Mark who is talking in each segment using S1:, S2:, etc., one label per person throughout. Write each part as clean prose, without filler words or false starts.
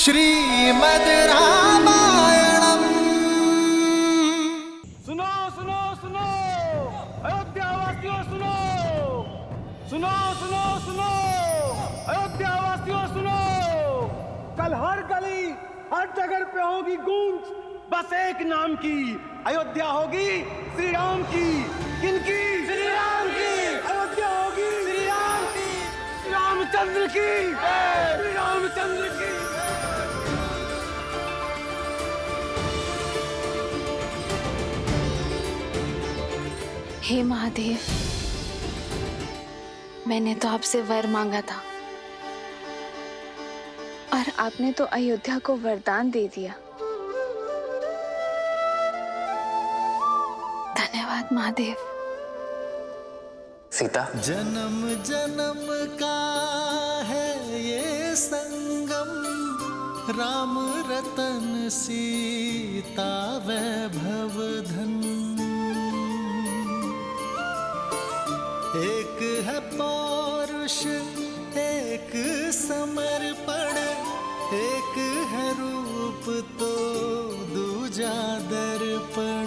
S1: श्रीमद् रामायणम्।
S2: सुनो सुनो सुनो अयोध्यावासियों सुनो सुनो सुनो सुनो अयोध्यावासियों सुनो। कल हर गली हर जगह पे होगी गूंज बस एक नाम की। अयोध्या होगी श्री राम की। किनकी? श्री राम की। अयोध्या होगी श्री राम की, श्री रामचंद्र की, श्री रामचंद्र की।
S3: हे महादेव, मैंने तो आपसे वर मांगा था और आपने तो अयोध्या को वरदान दे दिया। धन्यवाद महादेव।
S4: सीता,
S1: जन्म जन्म का है ये संगम, राम रतन सीता वैभव धन। एक है पौरुष एक समर्पण, एक है रूप तो दूजा दर्पण।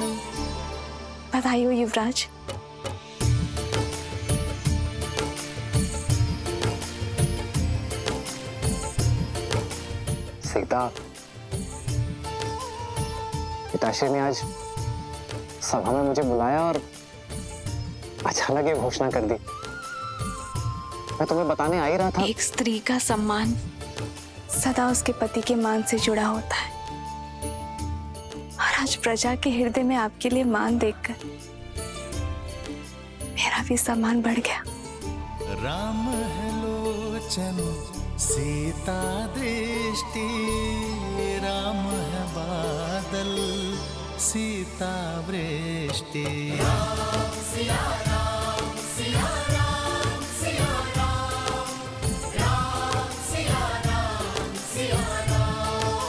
S3: बधाई हो युवराज।
S4: सीता, पिताश्री ने आज सभा में मुझे बुलाया और अचानक ये घोषणा कर दी। मैं तुम्हें बताने आ ही रहा था।
S3: एक स्त्री का सम्मान सदा उसके पति के मान से जुड़ा होता है और आज प्रजा के हृदय में आपके लिए मान देखकर मेरा भी सम्मान बढ़ गया।
S1: राम है लोचन सीता दृष्टि, राम है बादल सीता वृष्टि। राम सिया राम सिया राम सिया राम, राम सिया राम सिया राम,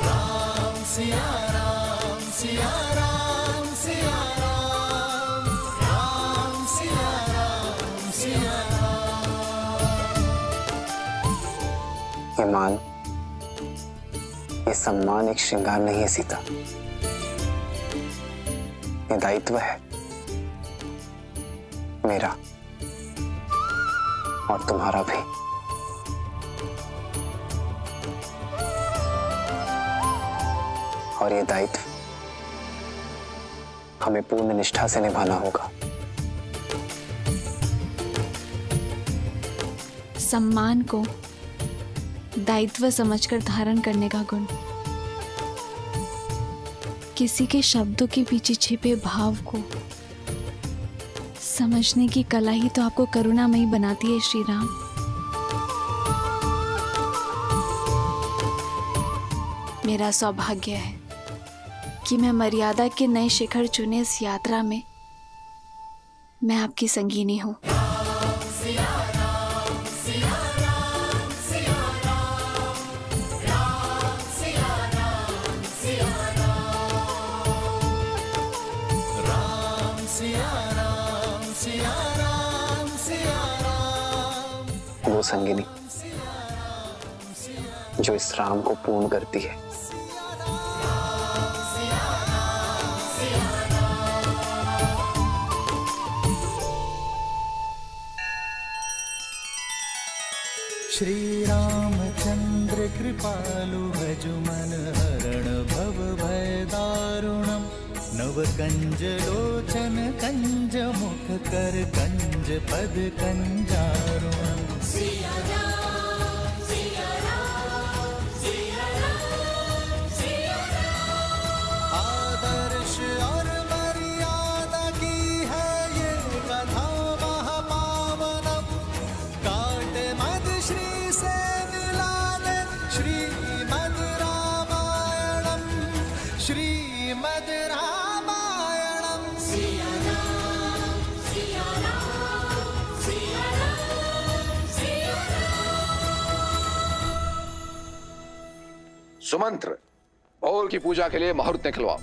S1: राम सिया राम सिया राम सिया राम, राम सिया राम सिया राम।
S4: ये मान, ये सम्मान एक श्रृंगार नहीं है सीता, ये दायित्व है मेरा और तुम्हारा भी। और ये दायित्व हमें पूर्ण निष्ठा से निभाना होगा।
S3: सम्मान को दायित्व समझकर धारण करने का गुण, किसी के शब्दों के पीछे छिपे भाव को समझने की कला ही तो आपको करुणामयी बनाती है श्री राम। मेरा सौभाग्य है कि मैं मर्यादा के नए शिखर चुने इस यात्रा में मैं आपकी संगीनी हूँ।
S4: वो संगिनी जो इस राम को पूर्ण करती है।
S1: श्री रामचंद्र कृपालु भजु मन हरण भव भय दारुणम, नव कंज लोचन कंज मुख कर कंज पद कंजारुणम। सिया राम सिया राम सिया राम सिया राम। आदर्श और मर्यादा की है ये कथा महापावनम, काट मद श्री से मिला दे श्रीमद् रामायणम, श्रीमद् रामायणम। सिया राम सिया राम सिया राम सिया राम।
S5: सुमंत्र, भोर की पूजा के लिए मुहूर्त निकलवाओ,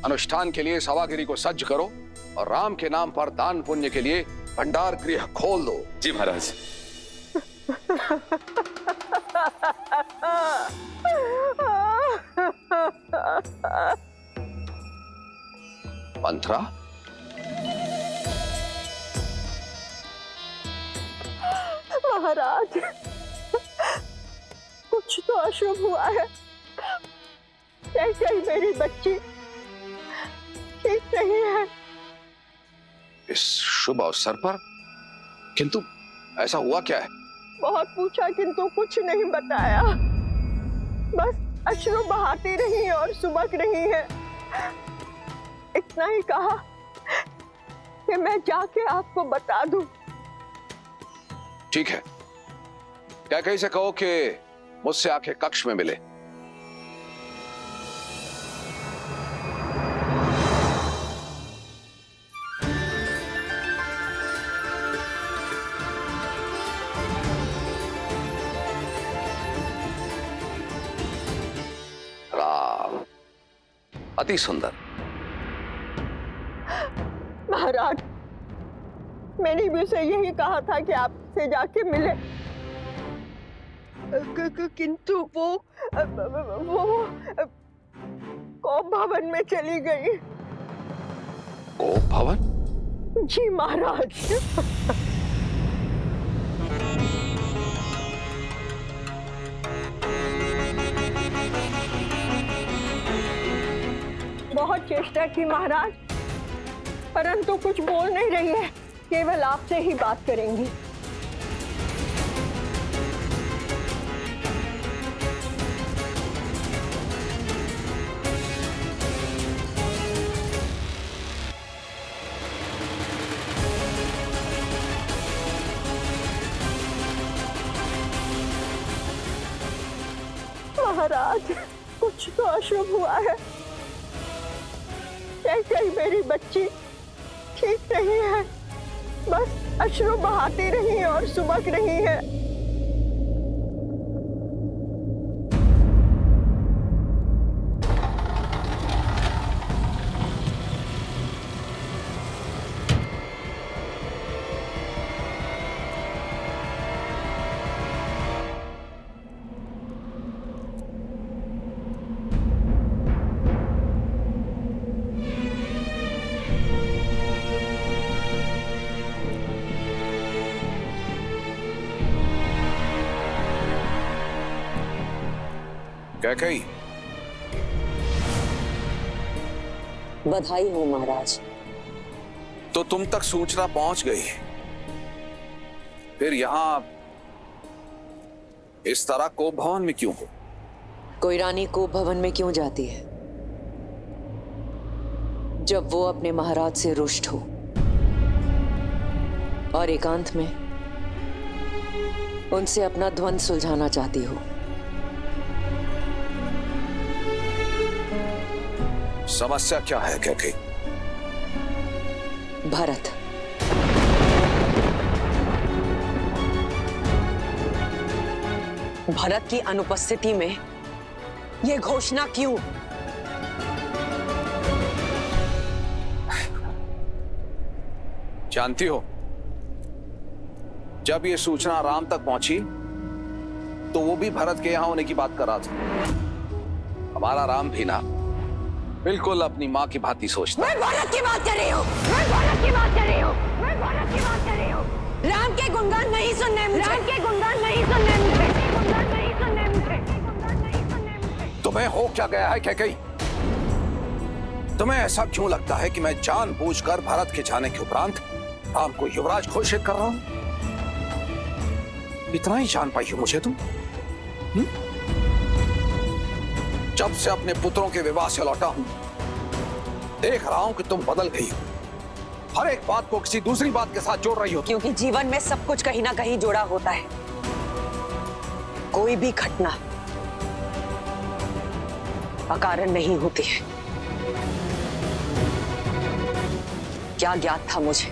S5: अनुष्ठान के लिए सभागिरी को सज्ज करो और राम के नाम पर दान पुण्य के लिए भंडार गृह खोल दो।
S6: जी महाराज।
S5: मंत्रा,
S6: महाराज, कुछ तो अशुभ हुआ है। कैसे मेरी बच्ची ठीक नहीं है।
S5: इस शुभ अवसर पर? किंतु ऐसा हुआ क्या है?
S6: बहुत पूछा किंतु कुछ नहीं बताया। बस अश्रु बहाती रही और सुबक रही है। इतना ही कहा कि मैं जाके आपको बता दूं।
S5: ठीक है, कैकेयी से कहो कि मुझसे आके कक्ष में मिले। राम, अति सुंदर।
S6: महाराज, मैंने भी उसे यही कहा था कि आपसे जाके मिले, किंतु वो कोप भवन में चली गई।
S5: कोप भवन?
S6: जी महाराज। बहुत चेष्टा की महाराज, परंतु कुछ बोल नहीं रही है, केवल आपसे ही बात करेंगी। महाराज, कुछ तो अशुभ हुआ है। कैसे मेरी बच्ची ठीक नहीं है। बस अश्रु बहाती रही और सुबक रही है।
S5: कैकेयी,
S7: बधाई हो महाराज।
S5: तो तुम तक सूचना पहुंच गई, फिर यहां इस तरह कोप भवन में क्यों हो?
S7: कोई रानी कोप भवन में क्यों जाती है जब वो अपने महाराज से रुष्ट हो और एकांत में उनसे अपना द्वंद्व सुलझाना चाहती हो।
S5: समस्या क्या है कैकेयी?
S7: भरत, भरत की अनुपस्थिति में ये घोषणा क्यों?
S5: जानती हो, जब ये सूचना राम तक पहुंची तो वो भी भरत के यहां होने की बात कर रहा था। हमारा राम भी ना बिल्कुल अपनी माँ की भांति सोचता।
S7: मैं भरत की बात कर रही हूँ। मैं भरत की बात कर रही हूँ। मैं भरत की बात कर रही हूँ। राम के गुणगान नहीं सुनने मुझे। राम के गुणगान नहीं सुनने मुझे। गुणगान नहीं सुनने मुझे। गुणगान नहीं सुनने मुझे।
S5: तुम्हें हो क्या गया है कैकेयी? तुम्हें ऐसा क्यों लगता है कि मैं जानबूझकर भरत के जाने के उपरांत राम को युवराज घोषित कर रहा हूं? इतना ही जान पाई हो मुझे तुम? जब से अपने पुत्रों के विवाह से लौटा हूं, देख रहा हूं कि तुम बदल गई हो। हर एक बात को किसी दूसरी बात के साथ जोड़ रही हो।
S7: क्योंकि जीवन में सब कुछ कहीं ना कहीं जुड़ा होता है। कोई भी घटना अकारण नहीं होती है। क्या ज्ञात था मुझे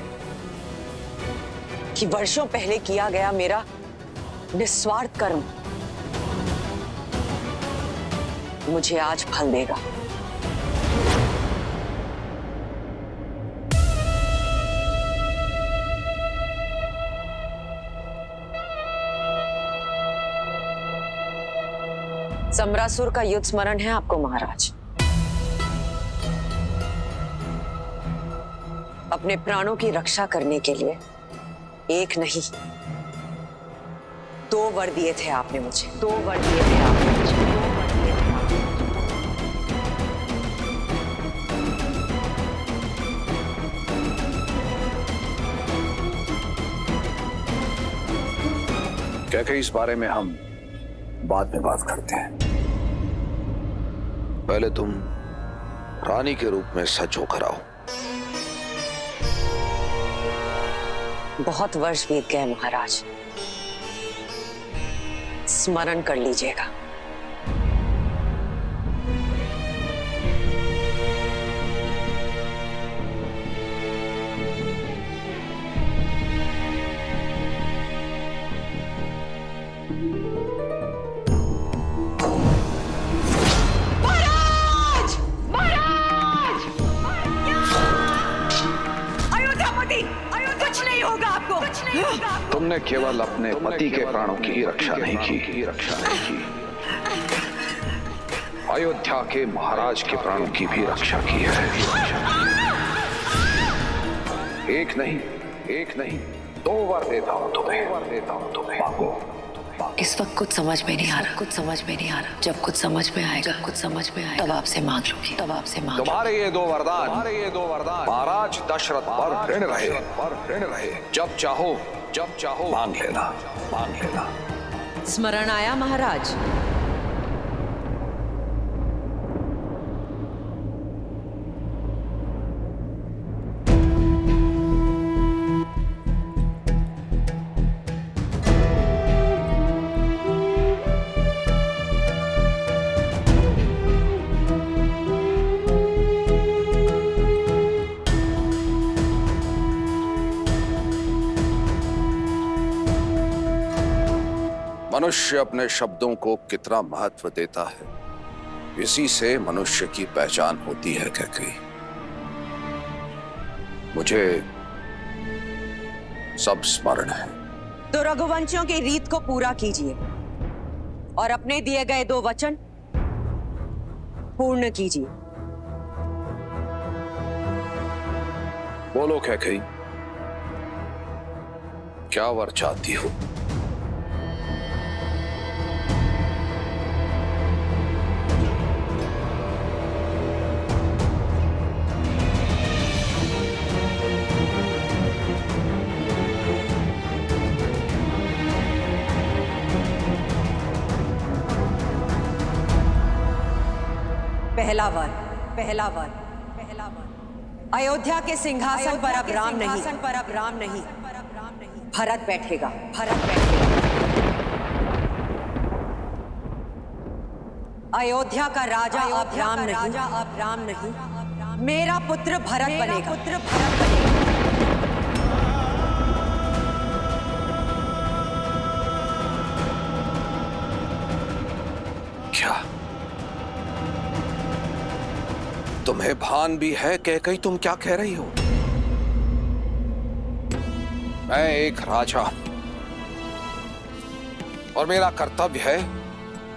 S7: कि वर्षों पहले किया गया मेरा निस्वार्थ कर्म मुझे आज फल देगा। समरासुर का युद्ध स्मरण है आपको महाराज? अपने प्राणों की रक्षा करने के लिए एक नहीं 2 वर दिए थे आपने मुझे। 2 वर दिए थे आपने मुझे।
S5: क्या इस बारे में हम बाद में बात करते हैं। पहले तुम रानी के रूप में सच होकर आओ।
S7: बहुत वर्ष बीत गए महाराज, स्मरण कर लीजिएगा।
S5: तुमने केवल अपने पति के प्राणों की ही रक्षा नहीं की, अयोध्या के महाराज के प्राणों की भी रक्षा की है। एक नहीं 2 वर देता हूं तुम्हें। मांगो।
S7: इस वक्त कुछ समझ में नहीं आ रहा। जब कुछ समझ में आएगा, तब आपसे मांग लूंगी।
S5: तुम्हारे ये 2 वरदान महाराज दशरथ पर ऋण रहे। जब चाहो मांग लेना।
S7: स्मरण आया महाराज?
S5: मनुष्य अपने शब्दों को कितना महत्व देता है, इसी से मनुष्य की पहचान होती है। कैकेयी, मुझे सब स्मरण है।
S7: तो रघुवंशियों की रीत को पूरा कीजिए और अपने दिए गए 2 वचन पूर्ण कीजिए।
S5: बोलो कैकेयी, क्या वर चाहती हो?
S7: पहला वर अयोध्या के सिंहासन पर अब राम नहीं भरत बैठेगा। अयोध्या का राजा अब राम नहीं मेरा पुत्र भरत बनेगा।
S5: क्या तुम्हें भान भी है कैकेयी तुम क्या कह रही हो? मैं एक राजा और मेरा कर्तव्य है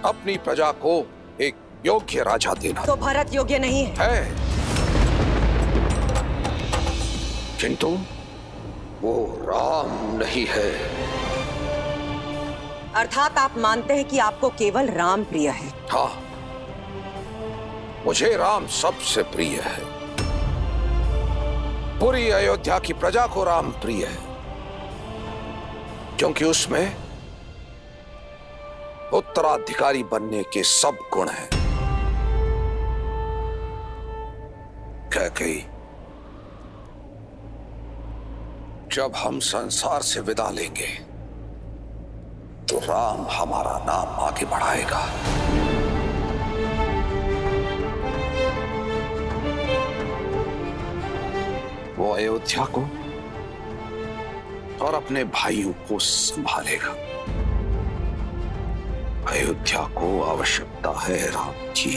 S5: अपनी प्रजा को एक योग्य राजा देना।
S7: तो भरत योग्य नहीं है?
S5: किंतु वो राम नहीं है।
S7: अर्थात आप मानते हैं कि आपको केवल राम प्रिय है?
S5: हाँ, मुझे राम सबसे प्रिय है। पूरी अयोध्या की प्रजा को राम प्रिय है, क्योंकि उसमें उत्तराधिकारी बनने के सब गुण हैं। कैकेयी, जब हम संसार से विदा लेंगे तो राम हमारा नाम आगे बढ़ाएगा। वो अयोध्या को और अपने भाइयों को संभालेगा। अयोध्या को आवश्यकता है राम की,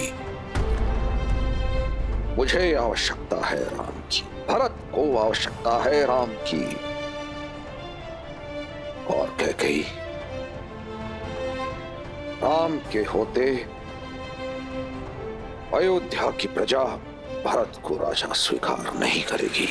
S5: मुझे आवश्यकता है राम की, भरत को आवश्यकता है राम की। और कैकेयी, राम के होते अयोध्या की प्रजा भरत को राजा स्वीकार नहीं करेगी।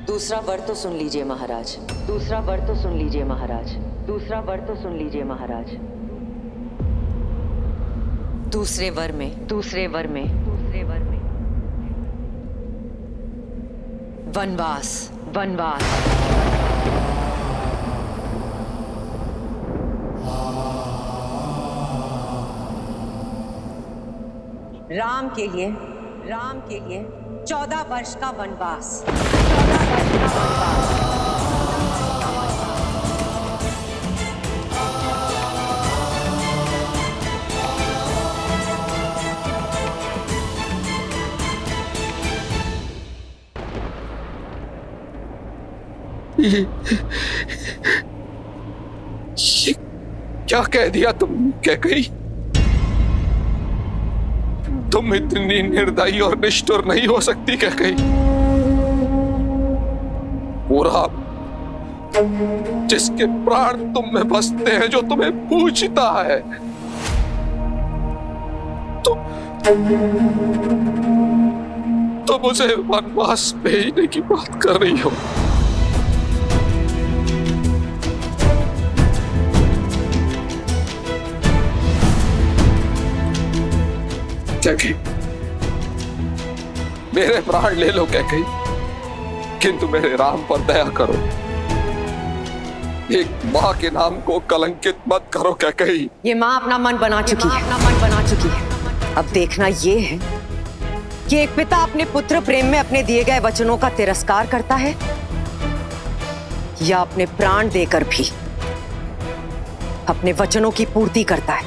S7: दूसरा वर तो सुन लीजिए महाराज, दूसरा वर तो सुन लीजिए महाराज, दूसरा वर तो सुन लीजिए महाराज। दूसरे वर में, दूसरे वर में, दूसरे वर में वनवास, वनवास। राम के लिए, राम के लिए 14 वर्ष का वनवास, 14 वर्ष का वनवास।
S5: ये क्या कह दिया तुम कैकेयी? तुम इतनी निर्दयी और निष्ठुर नहीं हो सकती कैकेयी। पूरा जिसके प्राण तुम में बसते हैं, जो तुम्हें पूछता है, तुम उसे वनवास भेजने की बात कर रही हो। कैकेयी, मेरे प्राण ले लो कैकेयी, किंतु मेरे राम पर दया करो। एक माँ के नाम को कलंकित मत करो कैकेयी।
S7: ये माँ अपना मन बना चुकी है, अपना मन बना चुकी है। अब देखना ये है कि एक पिता अपने पुत्र प्रेम में अपने दिए गए वचनों का तिरस्कार करता है या अपने प्राण देकर भी अपने वचनों की पूर्ति करता है।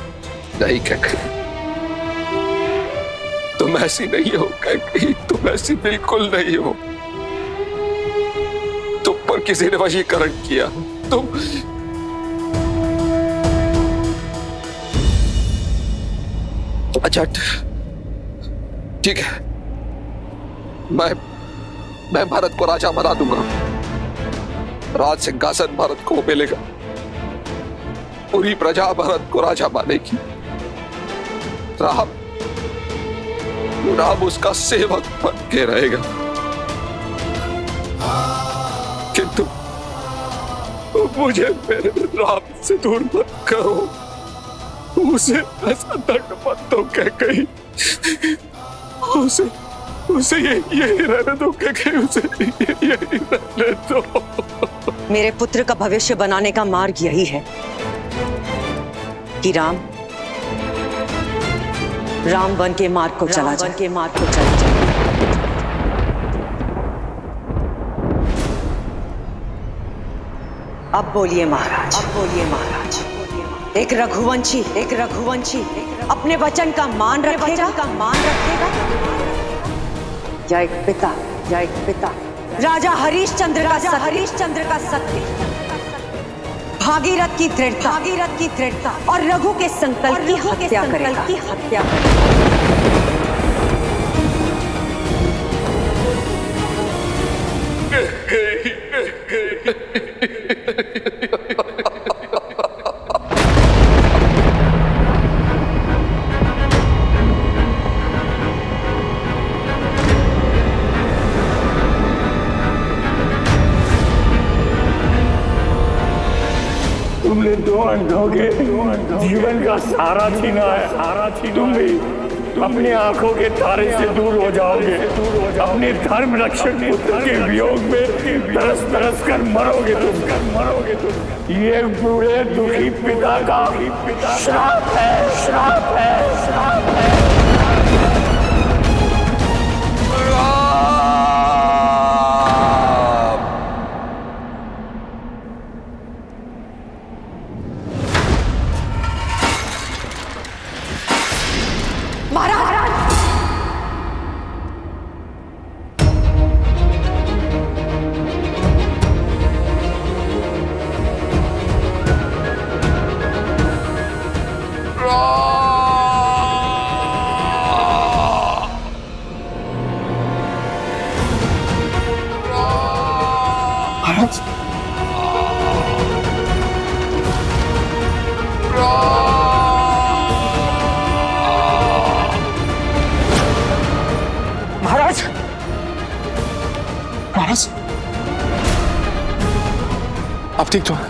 S5: नहीं कैकेयी, तुम ऐसी नहीं हो कैकेयी, तुम ऐसी बिल्कुल नहीं हो। तुम पर किसी ने वशीकरण किया। तुम अच्छा ठीक है, मैं भरत को राजा बना दूंगा। राज सिंहासन भरत को मिलेगा। पूरी प्रजा भरत को राजा मानेगी। राम उसका सेवक बन के रहेगा। किंतु मुझे मेरे राम से दूर मत करो। उसे ऐसा दंड मत दो कैकेयी। उसे यही रहने दो कैकेयी, उसे यही रहने दो।
S7: मेरे पुत्र का भविष्य बनाने का मार्ग यही है कि राम वन के मार्ग को चला जाए, वन के मार्ग को चला जाए। अब बोलिए महाराज, अब बोलिए महाराज। एक रघुवंशी अपने वचन का मान रखेगा, या एक पिता राजा हरिश्चंद्र का सत्य, भागीरथ की दृढ़ता और रघु के संकल्प की हत्या करेगा।
S8: तुमने दो अंधों के जीवन का सहारा छीना है। तुम भी अपनी आंखों के तारे से दूर हो जाओगे। अपने धर्म रक्षक पुत्र के वियोग में तरस कर मरोगे तुम। ये बूढ़े दुखी पिता का श्राप है।
S3: महाराज
S9: महाराज महाराज आप ठीक तो हैं?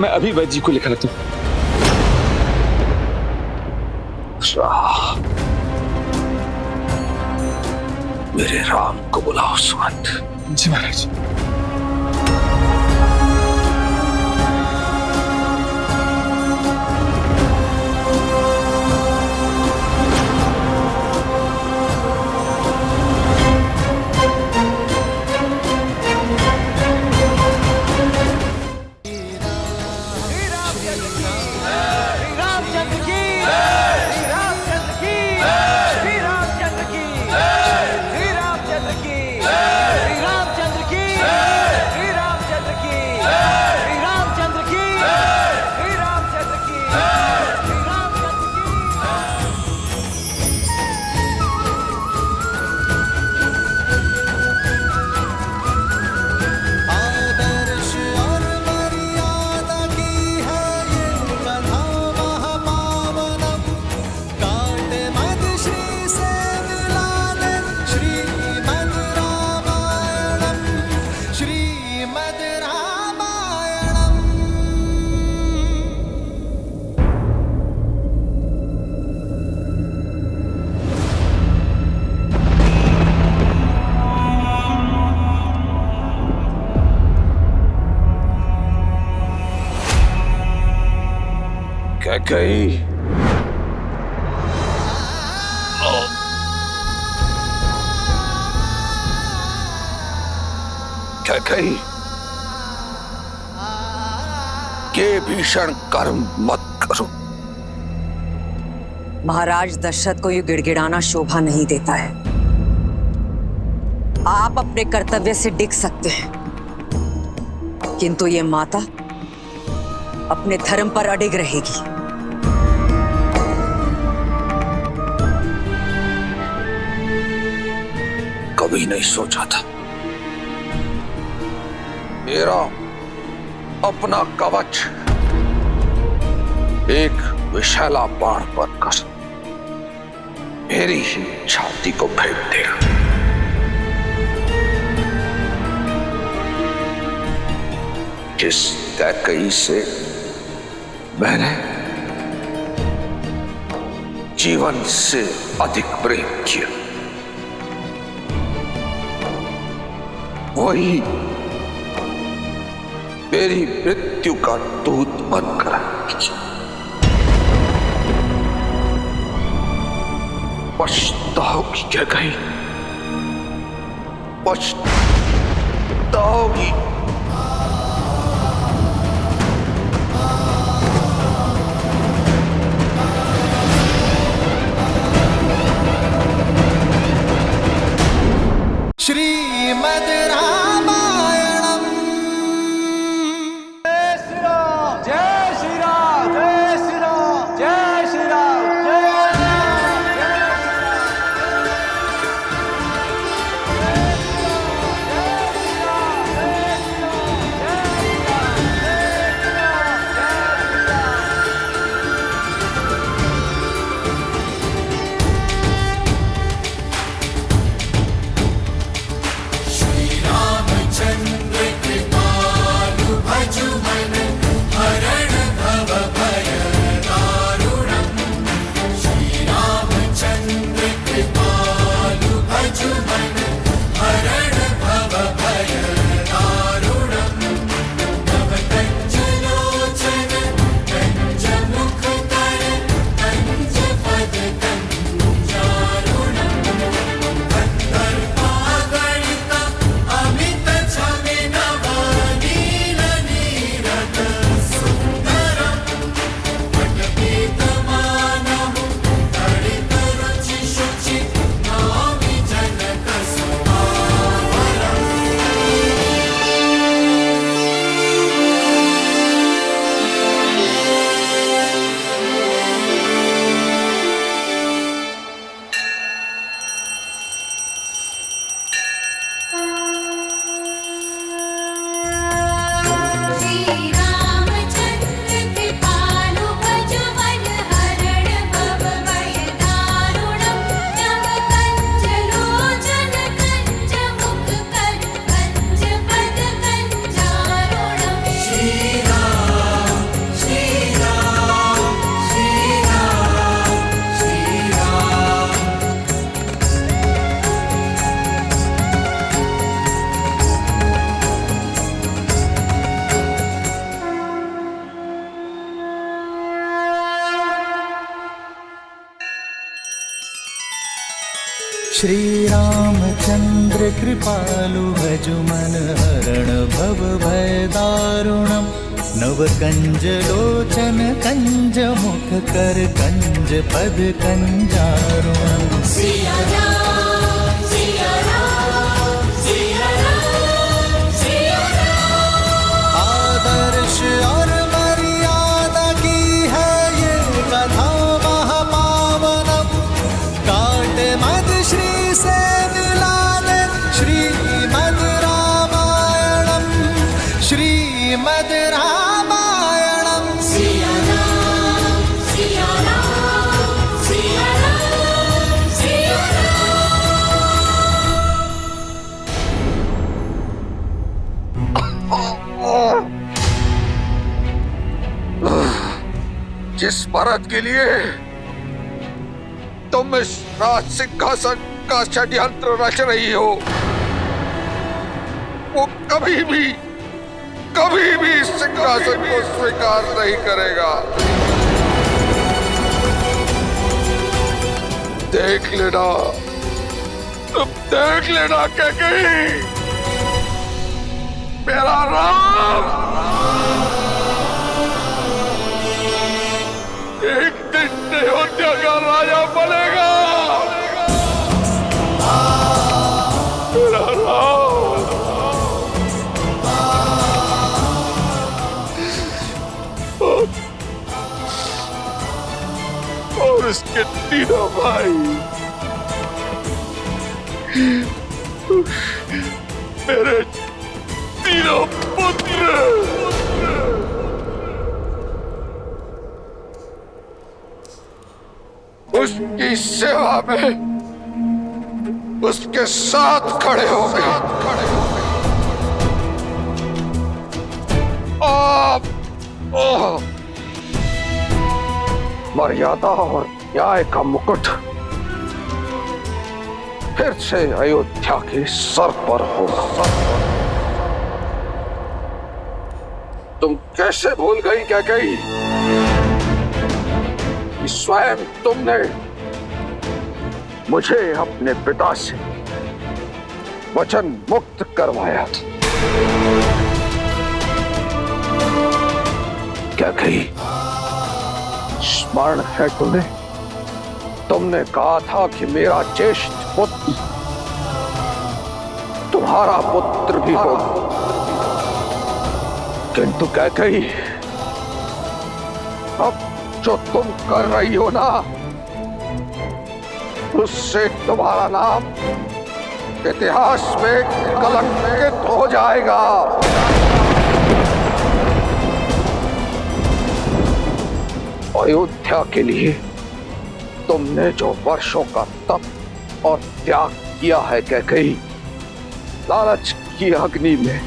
S9: मैं अभी वैद्य जी को लिखा रखता हूं।
S5: मेरे राम को बुलाओ सुमंत।
S9: जी महाराज।
S1: आदर्श और मर्यादा की है ये कथा महापावनम। काट मद श्री से मिला दे श्रीमद् रामायणम, श्रीमद् रामायणम।
S5: क्या गई? क्या गई? ये भीषण कर्म मत करो।
S7: महाराज दशरथ को ये गिड़गिड़ाना शोभा नहीं देता है। आप अपने कर्तव्य से डिग सकते हैं, किंतु ये माता अपने धर्म पर अडिग रहेगी।
S5: कभी नहीं सोचा था मेरा अपना कवच एक विशाला बाण बनकर मेरी ही छाती को भेद देगा। जिस कैकई से मैंने जीवन से अधिक प्रेम किया, वही मेरी मृत्यु का दूत बनकर आएगी। पछताओगी क्या गई? पछताओगी।
S1: श्रीमद् रामायणम।
S2: जय श्री राम, जय श्री राम, जय श्री राम, जय श्री राम, जय श्री राम, जय श्री राम, जय श्री राम, जय श्री राम,
S1: श्री रामचंद्र कृपालु भज मन हरण भव भय दारुणम नव कंज लोचन कंज मुख कर कंज पद कंजारुणम आदर्श और मर्यादा की है ये कथा महापावनम काट मद श्री से मिला दे श्रीमद् रामायणम श्रीमद् रामायणम
S5: जिस भरत के लिए तुम इस राज सिंहासन का षड्यंत्र रच रही हो वो कभी भी इस सिंहासन को स्वीकार नहीं करेगा। देख लेना, तुम देख लेना कैकेयी, मेरा राम एक दिन अयोध्या का राजा बनेगा। मेरा राम और इसके तीनों भाई मेरे तीनों पुत्र उसकी सेवा में उसके साथ खड़े हो गए। मर्यादा और न्याय का मुकुट फिर से अयोध्या के सर पर होगा। तुम कैसे भूल गई कैकेयी? स्वयं तुमने मुझे अपने पिता से वचन मुक्त करवाया था। क्या कही? स्मरण है तुम्हें? तुमने कहा था कि मेरा ज्येष्ठ पुत्र तुम्हारा पुत्र भी होगा, किंतु क्या कही अब जो तुम कर रही हो ना उससे तुम्हारा नाम इतिहास में कलंकित हो जाएगा। अयोध्या के लिए तुमने जो वर्षों का तप और त्याग किया है कैकेयी, लालच की अग्नि में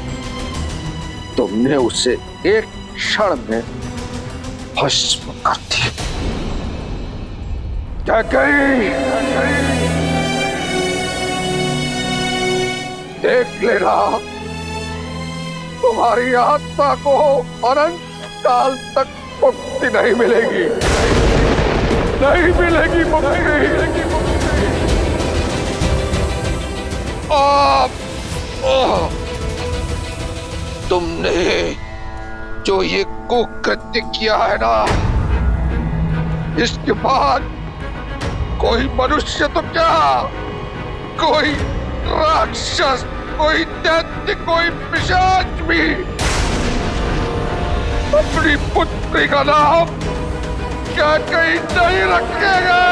S5: तुमने उसे एक क्षण में भस्म कर दिया। कैकेयी, देख लेना, तुम्हारी आत्मा को अनंत काल तक मुक्ति नहीं मिलेगी, नहीं मिलेगी मुक्ति। तुमने जो ये कुकृत्य किया है ना, इसके बाद कोई मनुष्य तो क्या, कोई राक्षस, कोई दैत्य, कोई पिशाच भी अपनी पुत्री का नाम क्या कहीं नहीं रखेगा।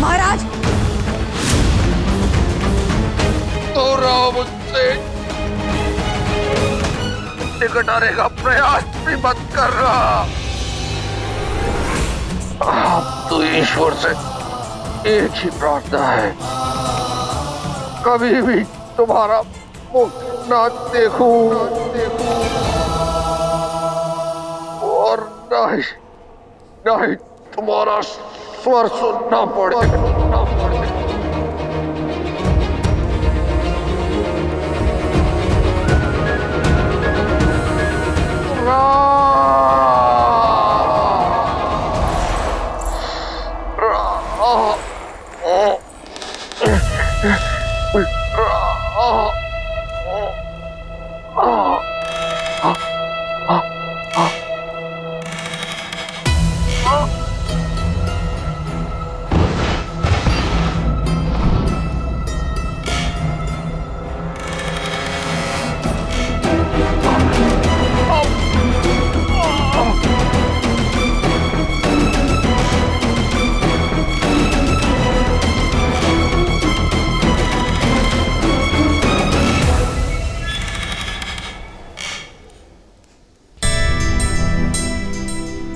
S7: महाराज,
S5: तो राम मुझसे टिकट आने का प्रयास भी मत कर रहा। अब तो ईश्वर से एक ही प्रार्थना है, कभी भी तुम्हारा मुख ना देखूं और ना ही तुम्हारा स्वर सुनना पड़े।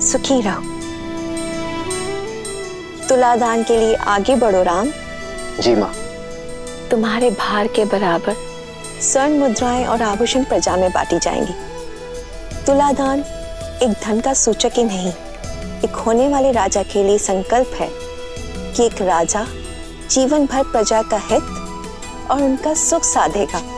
S6: सुखी रहो। तुलादान के लिए आगे बढ़ो राम।
S4: जी माँ।
S6: तुम्हारे भार के बराबर स्वर्ण मुद्राएं और आभूषण प्रजा में बांटी जाएंगी। तुलादान एक धन का सूचक ही नहीं, एक होने वाले राजा के लिए संकल्प है कि एक राजा जीवन भर प्रजा का हित और उनका सुख साधेगा।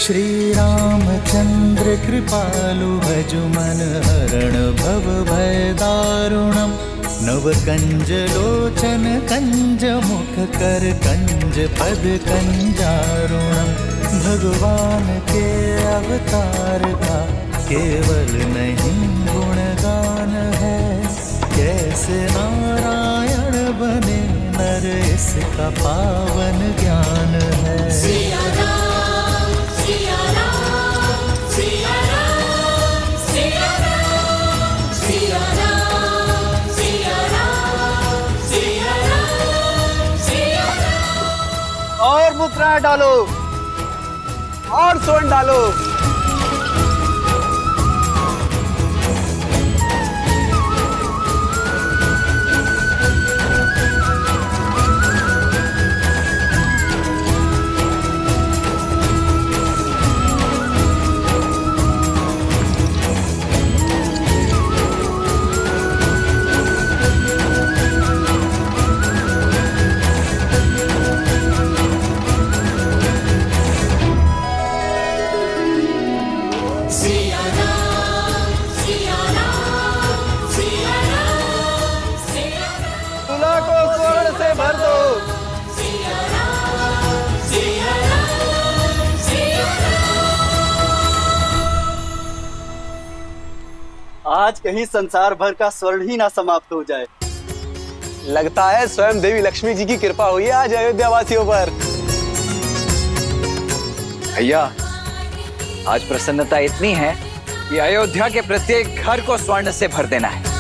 S1: श्री रामचंद्र कृपालु भजु मन हरण भव भय दारुणम नव कंज लोचन कंज मुख कर कंज पद कंजारुणम। भगवान के अवतार का केवल नहीं गुणगान है, कैसे नारायण बने नर इसका पावन ज्ञान है।
S2: और मुद्राएं डालो और स्वर्ण डालो। आज कहीं संसार भर का स्वर्ण ही ना समाप्त हो जाए।
S10: लगता है स्वयं देवी लक्ष्मी जी की कृपा हुई है आज अयोध्या वासियों पर।
S5: भैया, आज प्रसन्नता इतनी है कि अयोध्या के प्रत्येक घर को स्वर्ण से भर देना है।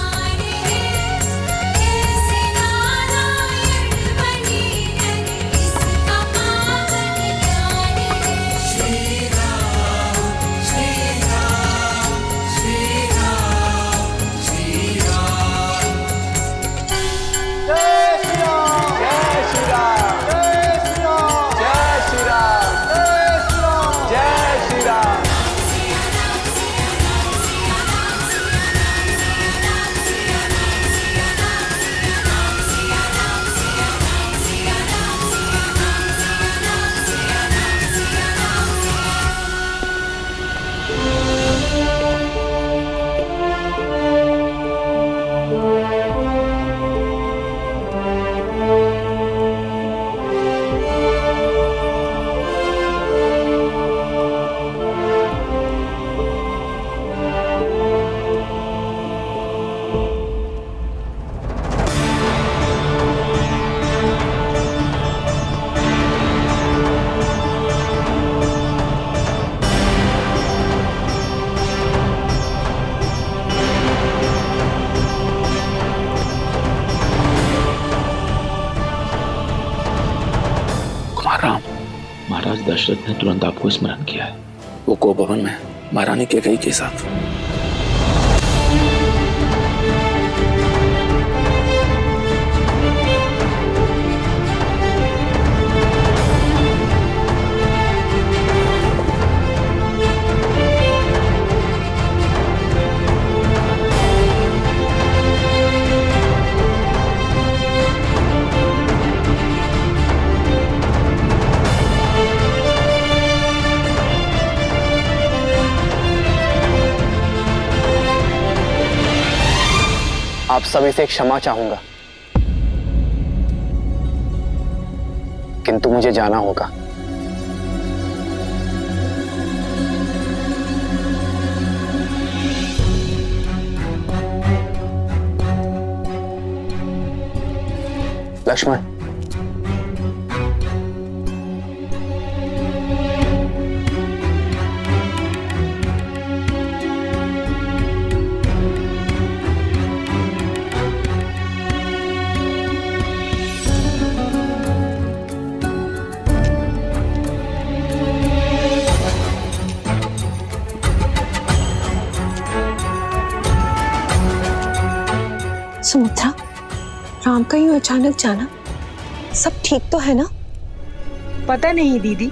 S9: दशरथ ने तुरंत आपको स्मरण किया है।
S5: वो को भवन में महारानी कैकेयी के साथ।
S4: आप सभी से क्षमा चाहूंगा, किंतु मुझे जाना होगा। लक्ष्मण,
S7: सुमित्रा, राम का यूं अचानक जाना, सब ठीक तो है ना?
S11: पता नहीं दीदी,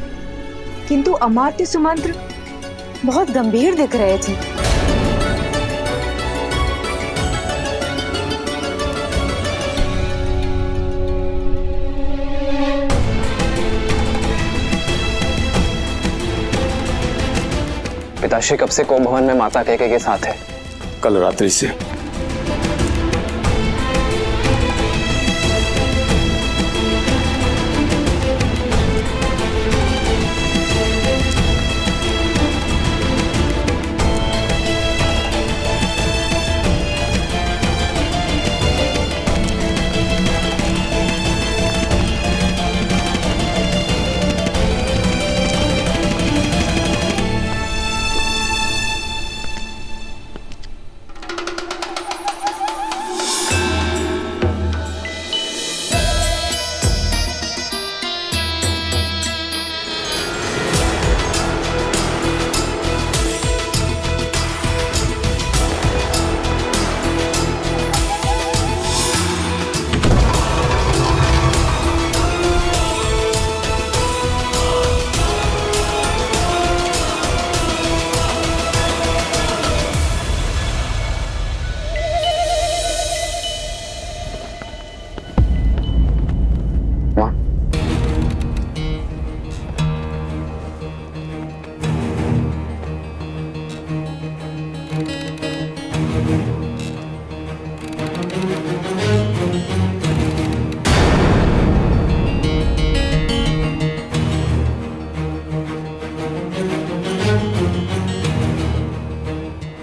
S11: किंतु अमात्य सुमंत्र बहुत गंभीर दिख रहे थे।
S4: पिताश्री कब से कोम भवन में माता कैकेयी के साथ है?
S9: कल रात्रि से।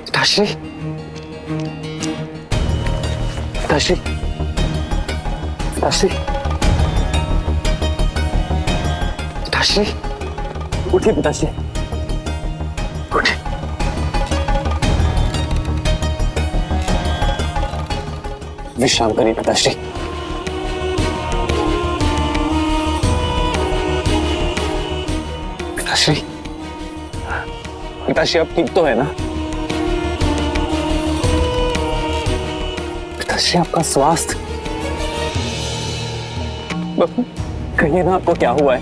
S4: पिताश्री, पिताश्री, पिताश्री, पिताश्री, उठिए पिताश्री, उठिए। विश्राम करिए पिताश्री। पिताश्री, पिताश्री अब ठीक तो है ना? पिताश्री आपका स्वास्थ्य, कहिए ना आपको क्या हुआ है?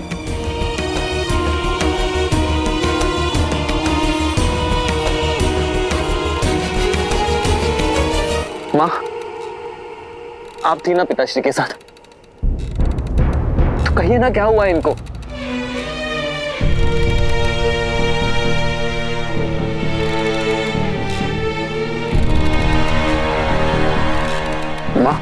S4: माँ, आप थी ना पिताश्री के साथ, तो कहिए ना क्या हुआ है इनको? माँ,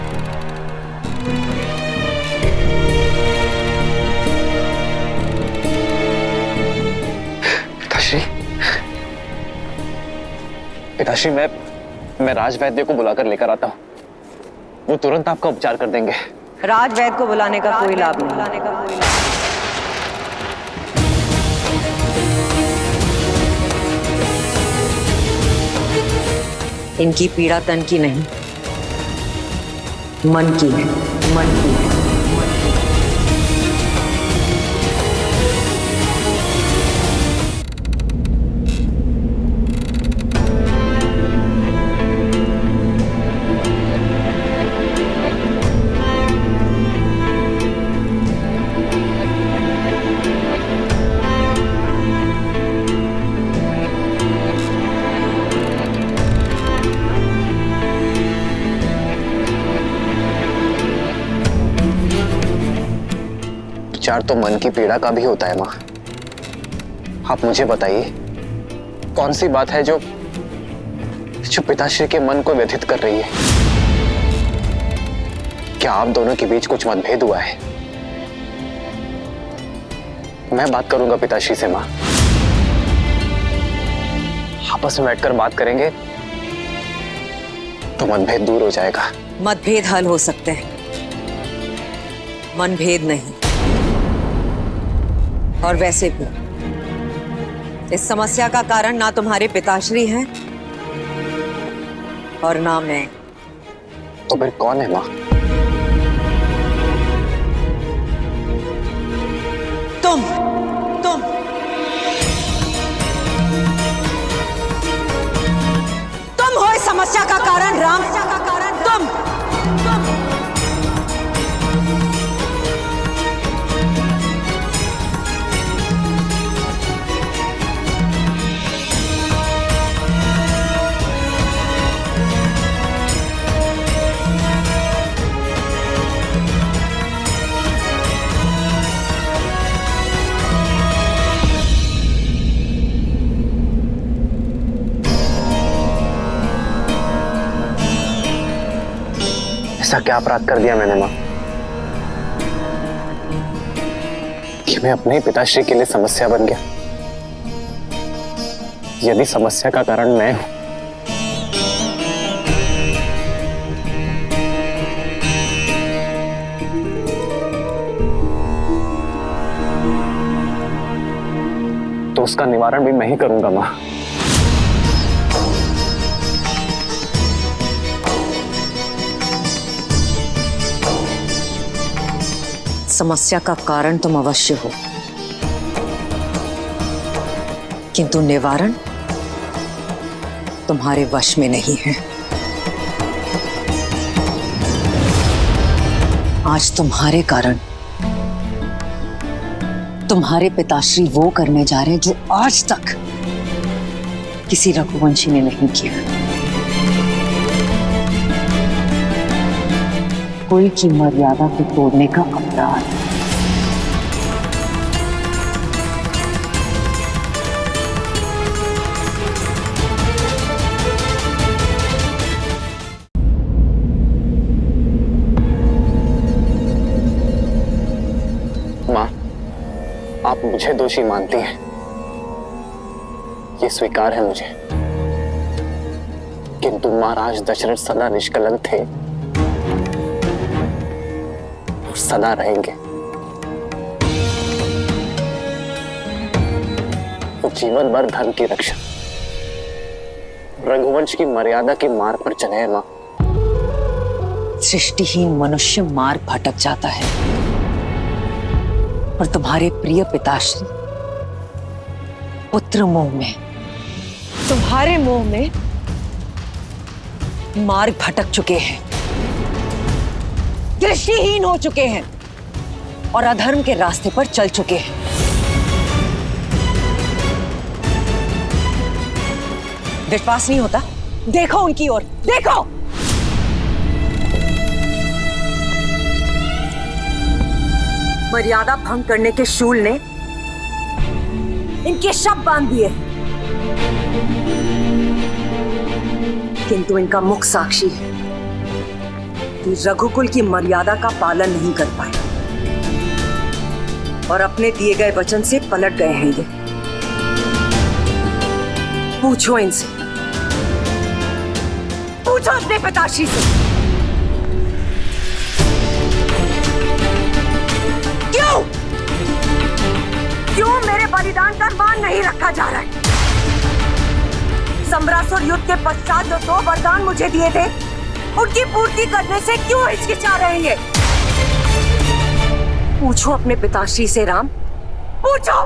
S4: पिताश्री, पिताश्री, मैं राजवैद्य को बुलाकर लेकर आता हूँ। वो तुरंत आपका उपचार कर देंगे।
S11: राजवैद्य को बुलाने का कोई लाभ नहीं। इनकी पीड़ा तन की नहीं, मन की है, मन की है।
S4: उपचार तो मन की पीड़ा का भी होता है माँ। आप मुझे बताइए, कौन सी बात है जो पिताश्री के मन को व्यथित कर रही है? क्या आप दोनों के बीच कुछ मतभेद हुआ है? मैं बात करूंगा पिताश्री से माँ, आपस में बैठकर बात करेंगे तो मतभेद दूर हो जाएगा।
S7: मतभेद हल हो सकते हैं, मनभेद नहीं। और वैसे भी इस समस्या का कारण ना तुम्हारे पिताश्री हैं और ना मैं।
S4: तो फिर कौन है माँ?
S7: तुम हो इस समस्या का कारण राम। तुम
S4: ऐसा क्या अपराध कर दिया मैंने माँ कि मैं अपने ही पिताश्री के लिए समस्या बन गया? यदि समस्या का कारण मैं हूं तो उसका निवारण भी मैं ही करूंगा माँ।
S7: समस्या का कारण तुम अवश्य हो, किंतु निवारण तुम्हारे वश में नहीं है। आज तुम्हारे कारण तुम्हारे पिताश्री वो करने जा रहे हैं जो आज तक किसी रघुवंशी ने नहीं किया। कुल की मर्यादा को तोड़ने का अपराध।
S4: माँ, आप मुझे दोषी मानती हैं, ये स्वीकार है मुझे, किंतु महाराज दशरथ सदा निष्कलंक थे, सदा रहेंगे। वो जीवन भर धर्म की रक्षा, रघुवंश की मर्यादा की मार्ग पर चले हैं मां।
S7: सृष्टिहीन मनुष्य मार्ग भटक जाता है, और तुम्हारे प्रिय पिताश्री पुत्र मोह में, तुम्हारे मोह में मार्ग भटक चुके हैं, दृष्टिहीन हो चुके हैं और अधर्म के रास्ते पर चल चुके हैं। विश्वास नहीं होता? देखो उनकी ओर, देखो। मर्यादा भंग करने के शूल ने इनके शव बांध दिए, किंतु इनका मुख साक्षी है कि रघुकुल की मर्यादा का पालन नहीं कर पाए और अपने दिए गए वचन से पलट गए हैं ये। पूछो इनसे, पूछो अपने पिताश्री से, क्यों मेरे बलिदान का मान नहीं रखा जा रहा है? सम्रासुर युद्ध के पश्चात जो 2 वरदान मुझे दिए थे, उनकी पूर्ति करने से क्यों हिचकिचा रहे हैं? पूछो अपने पिताश्री से राम, पूछो।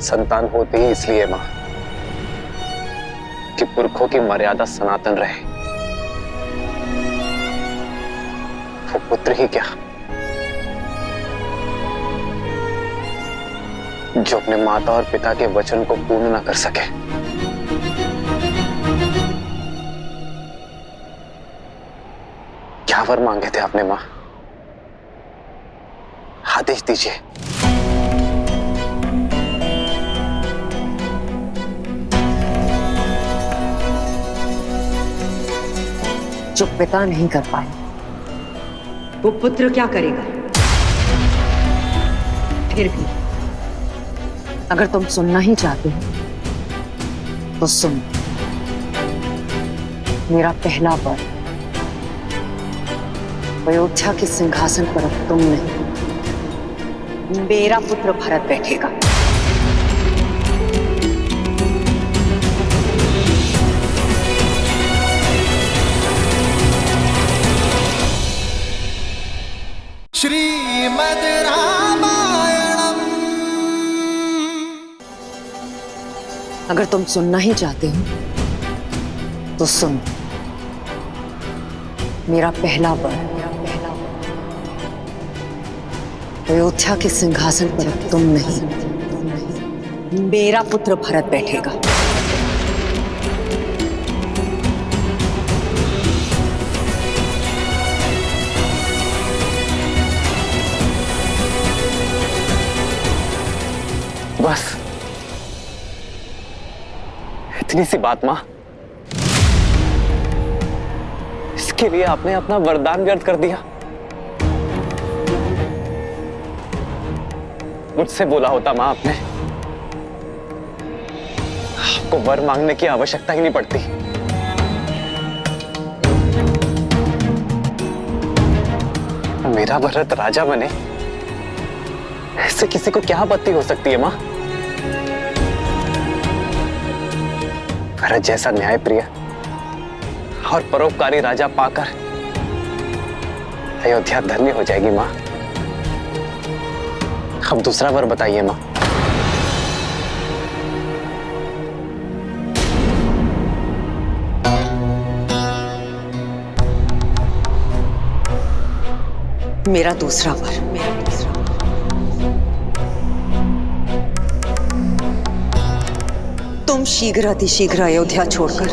S4: संतान होती ही इसलिए मां कि पुरखों की मर्यादा सनातन रहे। वो पुत्र ही क्या, जो अपने माता और पिता के वचन को पूर्ण ना कर सके। क्या वर मांगे थे आपने मां? आदेश दीजिए।
S11: जो पिता नहीं कर पाए वो पुत्र क्या करेगा? फिर भी अगर तुम सुनना ही चाहते हो तो सुन। मेरा पहला वर अयोध्या के सिंहासन पर अब तुम नहीं, मेरा पुत्र भरत बैठेगा।
S1: श्रीमद् रामायणम।
S11: अगर तुम सुनना ही चाहते हो तो सुन। मेरा पहला वर अयोध्या के सिंहासन पर अब तुम नहीं, मेरा पुत्र भरत बैठेगा।
S4: बस इतनी सी बात मां। इसके लिए आपने अपना वरदान व्यर्थ कर दिया। मुझसे बोला होता मां आपने, आपको वर मांगने की आवश्यकता ही नहीं पड़ती। मेरा भरत राजा बने, इससे किसी को क्या आपत्ति हो सकती है मां? भरत जैसा न्यायप्रिय और परोपकारी राजा पाकर अयोध्या धन्य हो जाएगी मां। अब दूसरा वर बताइए मां।
S11: मेरा दूसरा वर तुम शीघ्र अतिशीघ्र अयोध्या छोड़कर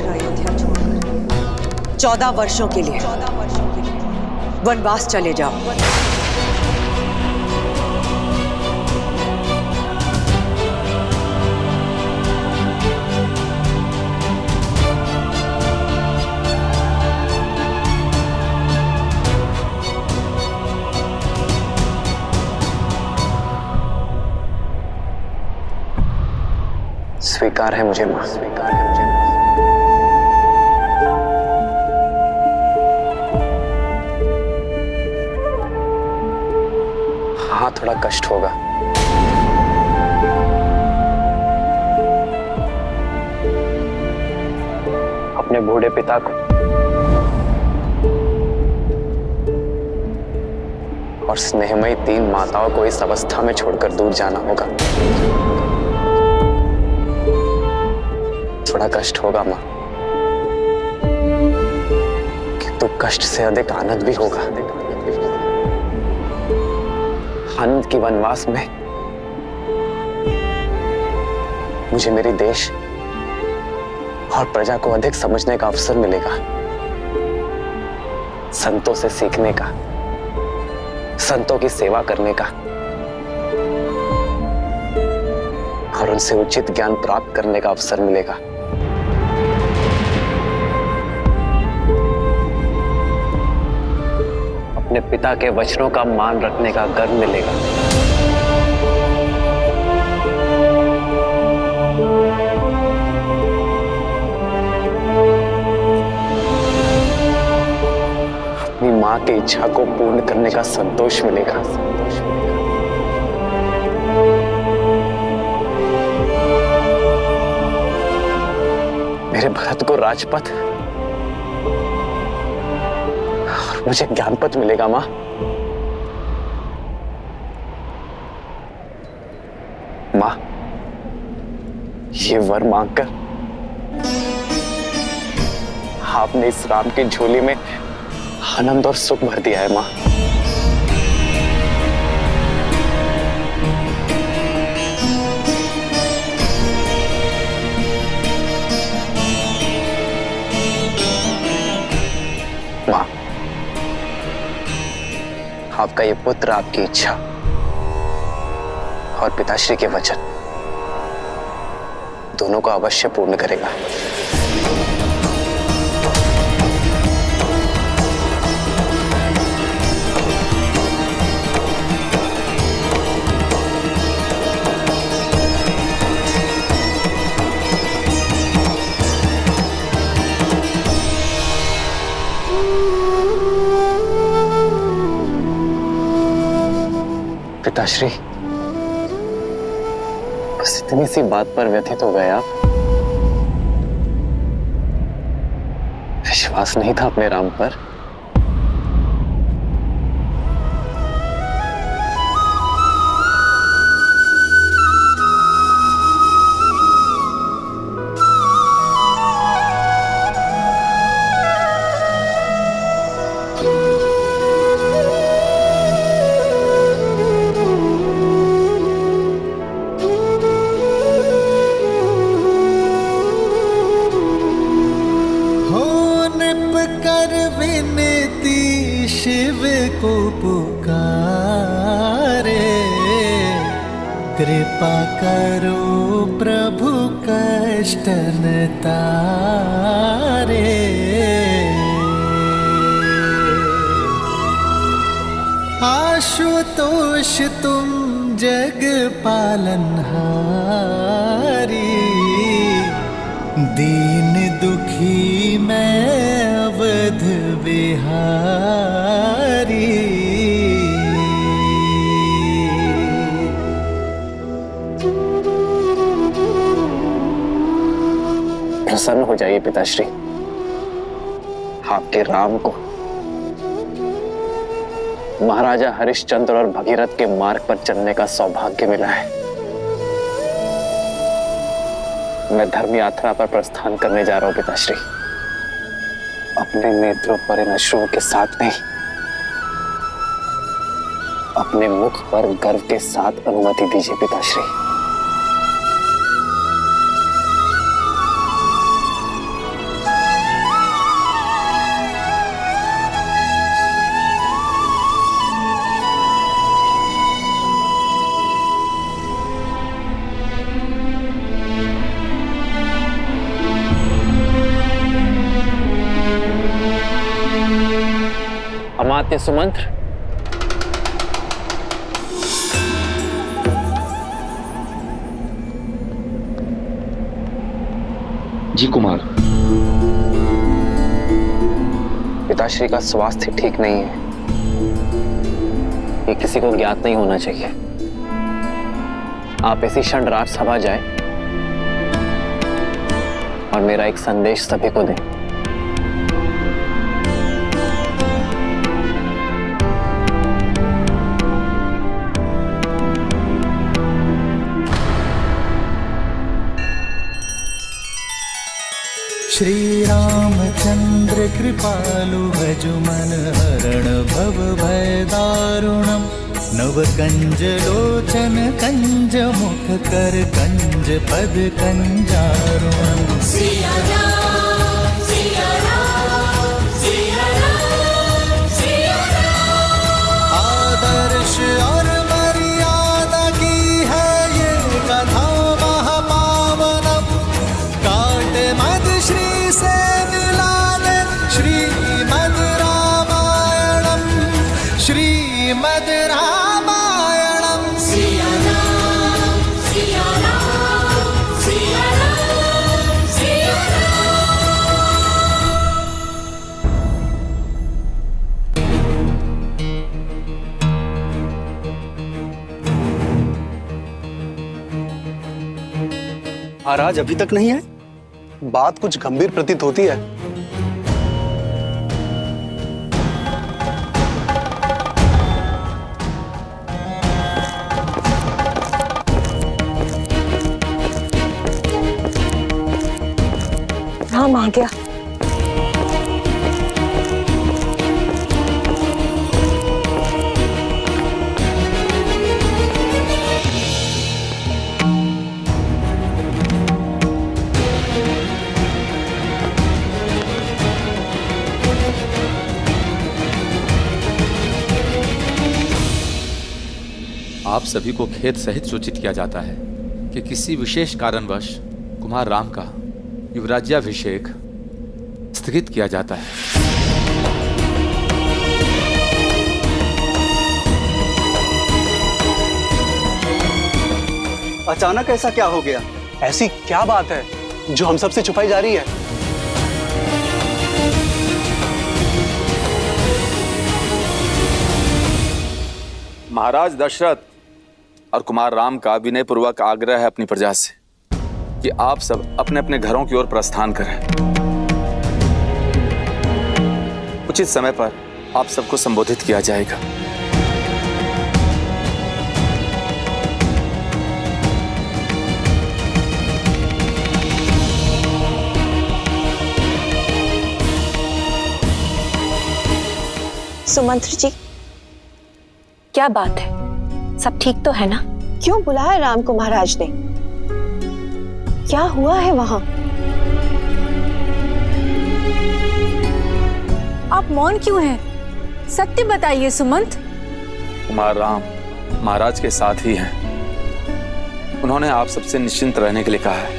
S11: 14 वर्षों के लिए वनवास चले जाओ।
S4: स्वीकार है मुझे मां, स्वीकार है मुझे मां। हाँ, थोड़ा कष्ट होगा। अपने बूढ़े पिता को और स्नेहमयी 3 माताओं को इस अवस्था में छोड़कर दूर जाना होगा। थोड़ा कष्ट होगा मां, किंतु कष्ट से अधिक आनंद भी होगा। आनंद की वनवास में मुझे मेरी देश और प्रजा को अधिक समझने का अवसर मिलेगा, संतों से सीखने का, संतों की सेवा करने का और उनसे उचित ज्ञान प्राप्त करने का अवसर मिलेगा। अपने पिता के वचनों का मान रखने का गर्व मिलेगा। अपनी मां की इच्छा को पूर्ण करने का संतोष मिलेगा। मेरे भरत को राजपथ और मुझे ज्ञानपथ मिलेगा मां। मां, ये वर मांगकर आपने इस राम की झोली में आनंद और सुख भर दिया है मां। आपका ये पुत्र आपकी इच्छा और पिताश्री के वचन दोनों को अवश्य पूर्ण करेगा। पिताश्री, बस इतनी सी बात पर व्यथित हो गए आप। विश्वास नहीं था अपने राम पर।
S1: शिव को पुकारे, कृपा करो प्रभु कष्ट न तारे। आशुतोष तुम जग पालनहारी, दीन दुखी मैं अवध बिहारी। प्रसन्न हो जाइए पिताश्री, आपके राम को महाराजा हरिश्चंद्र और भगीरथ के मार्ग पर चलने का सौभाग्य मिला है। मैं धर्म यात्रा पर प्रस्थान करने जा रहा हूं पिताश्री। अपने नेत्रों पर इन अश्रुओं के साथ नहीं, अपने मुख पर गर्व के साथ अनुमति दीजिए पिताश्री। अमात्य सुमंत्र,
S9: जी कुमार।
S4: पिताश्री का स्वास्थ्य ठीक नहीं है, ये किसी को ज्ञात नहीं होना चाहिए। आप इसी क्षण राजसभा जाएं और मेरा एक संदेश सभी को दें।
S1: श्री रामचंद्र कृपालु भजु मन हरण भव भय दारुणम। नव कंज लोचन कंज मुख कर कंज पद कंजारुणम।
S7: सिया राम, सिया राम, सिया राम, सिया राम।
S1: आदर्श और मर्यादा की है ये कथा महापावनम। काट मद श्री से मिला दे श्रीमद् रामायणम, श्रीमद् रामायणम।
S7: सिया राम, सिया राम, सिया राम, सिया
S10: महाराज अभी तक नहीं है? बात कुछ गंभीर प्रतीत होती है।
S11: राम आ गया।
S9: आप सभी को खेद सहित सूचित किया जाता है कि किसी विशेष कारणवश कुमार राम का युवराज्याभिषेक स्थगित किया जाता है।
S10: अचानक ऐसा क्या हो गया? ऐसी क्या बात है जो हम सबसे छुपाई जा रही है?
S9: महाराज दशरथ और कुमार राम का विनयपूर्वक आग्रह है अपनी प्रजा से कि आप सब अपने अपने घरों की ओर प्रस्थान करें। उचित समय पर आप सबको संबोधित किया जाएगा।
S7: सुमंत्र जी, क्या बात है? सब ठीक तो है ना? क्यों बुलाया राम को महाराज ने? क्या हुआ है वहां?
S3: आप मौन क्यों हैं? सत्य बताइए सुमंत।
S9: कुमार राम महाराज के साथ ही हैं। उन्होंने आप सबसे निश्चिंत रहने के लिए कहा है।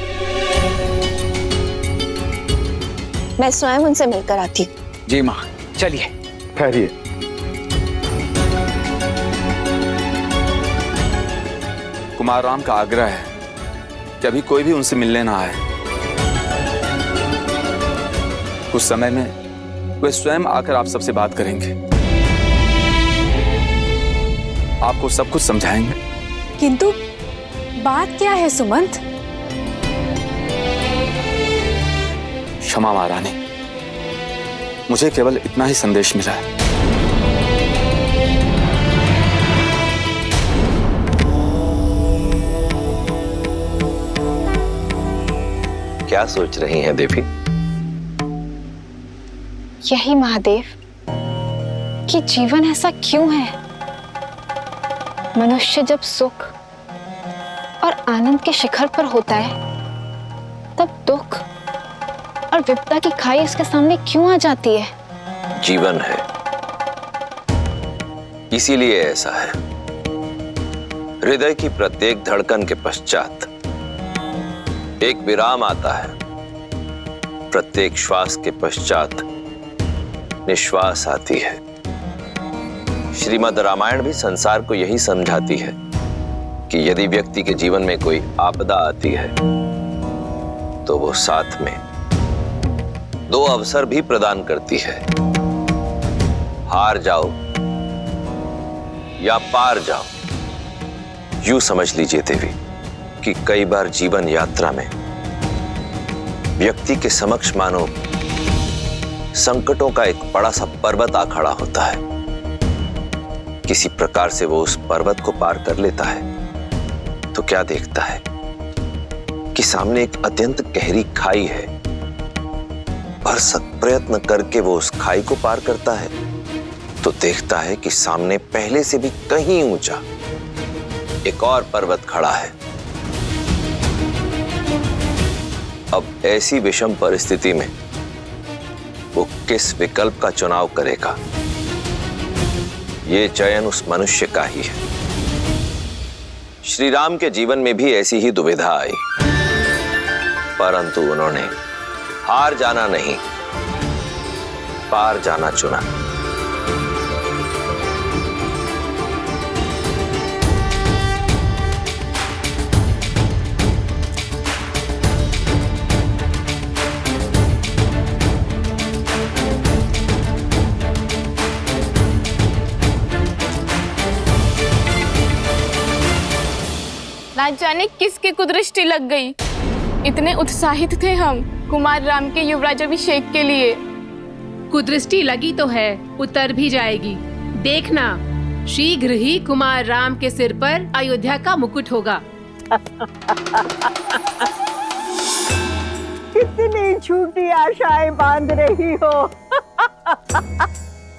S7: मैं स्वयं उनसे मिलकर आती हूँ।
S5: जी माँ, चलिए। ठहरिए।
S9: कुमार राम का आग्रह है कि अभी कोई भी उनसे मिलने ना आए। कुछ समय में वे स्वयं आकर आप सबसे बात करेंगे, आपको सब कुछ समझाएंगे।
S3: किंतु बात क्या है सुमंत?
S9: क्षमा महारानी, मुझे केवल इतना ही संदेश मिला है।
S12: क्या सोच रही हैं देवी?
S7: यही महादेव कि जीवन ऐसा क्यों है? मनुष्य जब सुख और आनंद के शिखर पर होता है तब दुख और विपदा की खाई उसके सामने क्यों आ जाती है?
S12: जीवन है, इसीलिए ऐसा है। हृदय की प्रत्येक धड़कन के पश्चात एक विराम आता है। प्रत्येक श्वास के पश्चात निश्वास आती है। श्रीमद् रामायण भी संसार को यही समझाती है कि यदि व्यक्ति के जीवन में कोई आपदा आती है तो वो साथ में दो अवसर भी प्रदान करती है। हार जाओ या पार जाओ। यूं समझ लीजिए देवी कि कई बार जीवन यात्रा में व्यक्ति के समक्ष मानो संकटों का एक बड़ा सा पर्वत आ खड़ा होता है। किसी प्रकार से वो उस पर्वत को पार कर लेता है तो क्या देखता है कि सामने एक अत्यंत गहरी खाई है। भरसक प्रयत्न करके वो उस खाई को पार करता है तो देखता है कि सामने पहले से भी कहीं ऊंचा एक और पर्वत खड़ा है। अब ऐसी विषम परिस्थिति में वो किस विकल्प का चुनाव करेगा, ये चयन उस मनुष्य का ही है। श्री राम के जीवन में भी ऐसी ही दुविधा आई, परंतु उन्होंने हार जाना नहीं, पार जाना चुना।
S13: ना जाने किसकी कुदृष्टि लग गई। इतने उत्साहित थे हम कुमार राम के युवराजाभिषेक के लिए।
S14: कुदृष्टि लगी तो है, उतर भी जाएगी। देखना, शीघ्र ही कुमार राम के सिर पर अयोध्या का मुकुट होगा।
S6: कितनी झूठी आशाएं बांध रही हो।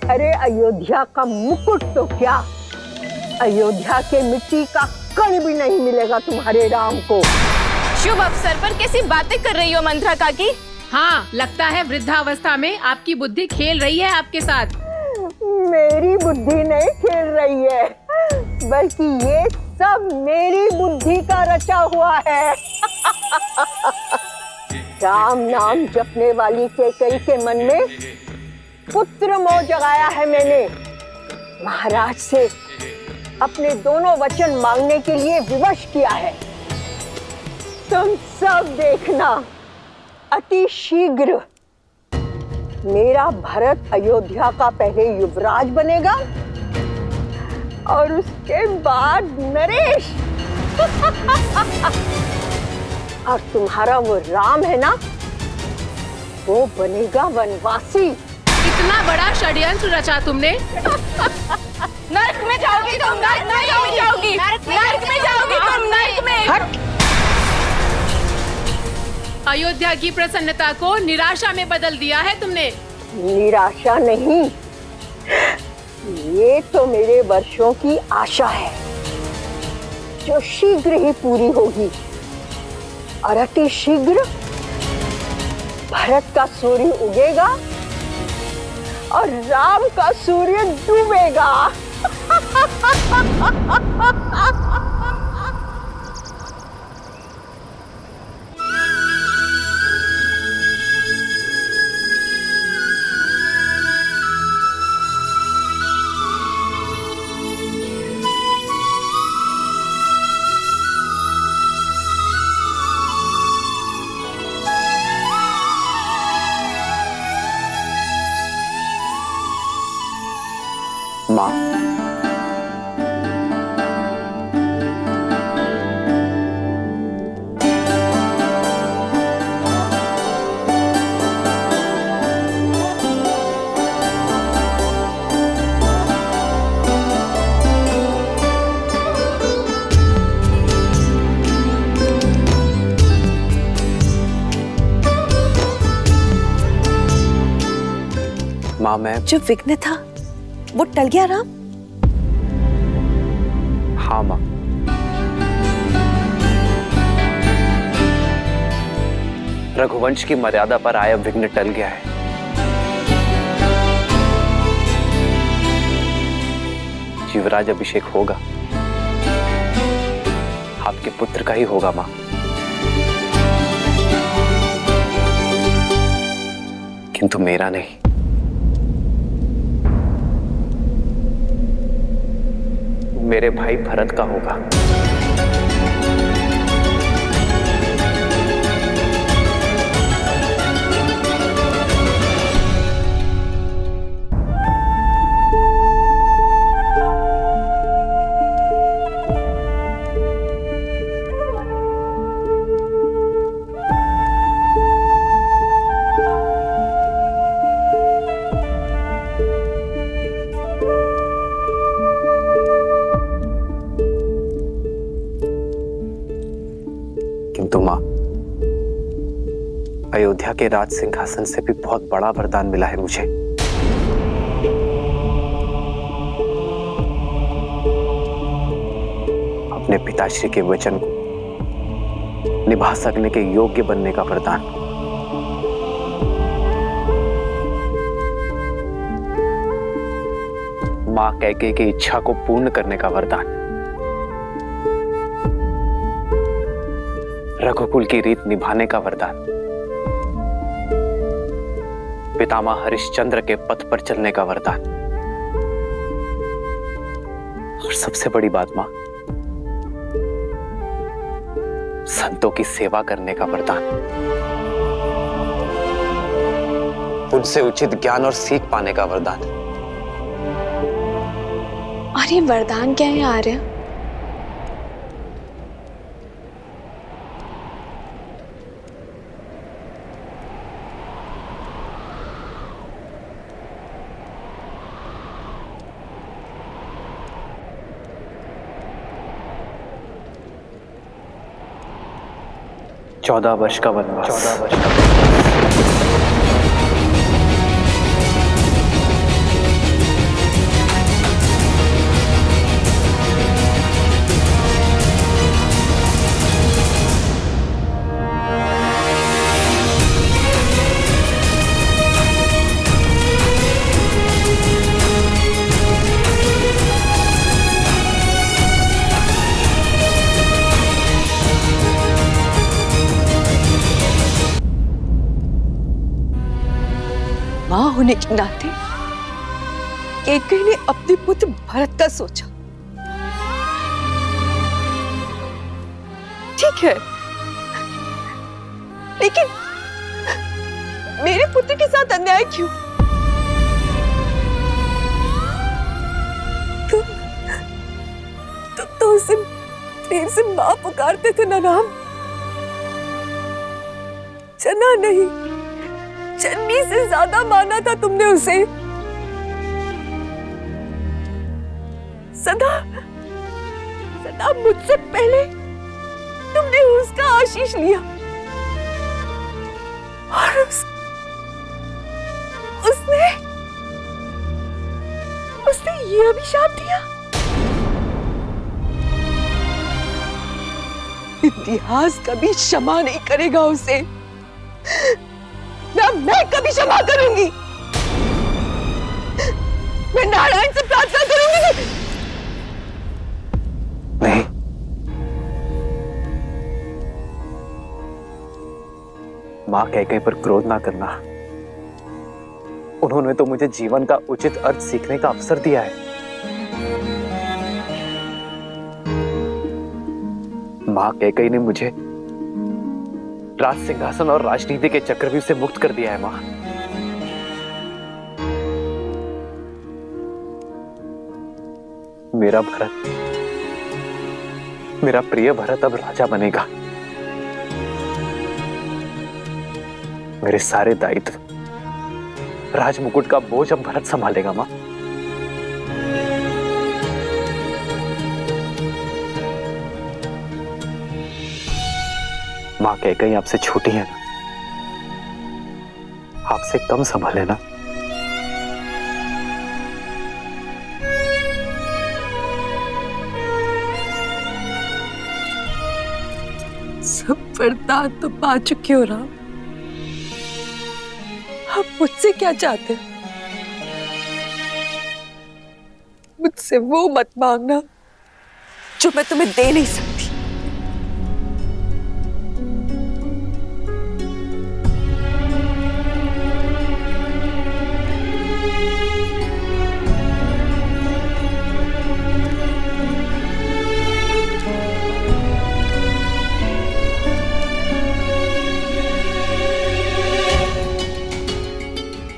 S6: अरे अयोध्या का मुकुट तो क्या, अयोध्या के मिट्टी का कण भी नहीं मिलेगा तुम्हारे राम को।
S13: शुभ अवसर पर कैसी बातें कर रही हो मंत्रा काकी?
S14: हाँ, लगता है वृद्धावस्था में आपकी बुद्धि खेल रही है आपके साथ।
S6: मेरी बुद्धि नहीं खेल रही है, बल्कि ये सब मेरी बुद्धि का रचा हुआ है। राम नाम जपने वाली कैकेयी के मन में पुत्र मोह जगाया है मैंने। महाराज से अपने दोनों वचन मांगने के लिए विवश किया है। तुम सब देखना, अति शीघ्र मेरा भरत अयोध्या का पहले युवराज बनेगा और उसके बाद नरेश। और तुम्हारा वो राम है ना, वो बनेगा वनवासी।
S14: इतना बड़ा षड्यंत्र रचा तुमने।
S13: नरक में जाओगी तुम, नरक में जाओगी, नरक में जाओगी तुम, नरक में।
S14: अयोध्या की प्रसन्नता को निराशा में बदल दिया है तुमने।
S6: निराशा नहीं, ये तो मेरे वर्षों की आशा है जो शीघ्र ही पूरी होगी। और अति शीघ्र भरत का सूर्य उगेगा और राम का सूर्य डूबेगा।
S1: माँ, माँ मैं
S7: जो विघ्न था वो टल गया राम?
S1: हाँ माँ, रघुवंश की मर्यादा पर आया विघ्न टल गया है। युवराज अभिषेक होगा, आपके पुत्र का ही होगा माँ। किंतु मेरा नहीं। मेरे भाई भरत का होगा। किंतु मां, अयोध्या के राज सिंहासन से भी बहुत बड़ा वरदान मिला है मुझे। अपने पिताश्री के वचन को निभा सकने के योग्य बनने का वरदान। मां कैकेयी की इच्छा को पूर्ण करने का वरदान। रघुकुल की रीत निभाने का वरदान। पितामह हरिश्चंद्र के पथ पर चलने का वरदान। और सबसे बड़ी बात मां, संतों की सेवा करने का वरदान। उनसे उचित ज्ञान और सीख पाने का वरदान।
S3: और ये वरदान क्या है आर्य?
S1: चौदह वर्ष का वनवास। 14 वर्ष का
S6: होने के नाते कैकेयी ने अपने पुत्र भरत का सोचा। ठीक है, लेकिन मेरे पुत्र के साथ अन्याय क्यों? तुम तो उसे प्रेम से मां पुकारते थे ना राम। जना नहीं, जन्मी से ज्यादा माना था तुमने उसे। सदा सदा मुझसे पहले तुमने उसका आशीष लिया और उसने ये अभिशाप दिया। इतिहास कभी क्षमा नहीं करेगा उसे, मैं कभी क्षमा करूंगी। मैं नारायण से प्रार्थना करूंगी।
S4: नहीं, मां कैकेयी पर क्रोध ना करना। उन्होंने तो मुझे जीवन का उचित अर्थ सीखने का अवसर दिया है। मां कैकेयी ने मुझे राज सिंहासन और राजनीति के चक्रव्यूह से मुक्त कर दिया है। मां, मेरा भरत, मेरा प्रिय भरत अब राजा बनेगा। मेरे सारे दायित्व, राजमुकुट का बोझ अब भरत संभालेगा। मां, मां कैकेयी आपसे छोटी है ना, आपसे कम संभाले ना।
S6: सब वरदान तो पा चुके हो राम, आप मुझसे क्या चाहते हो? मुझसे वो मत मांगना जो मैं तुम्हें दे नहीं सकती।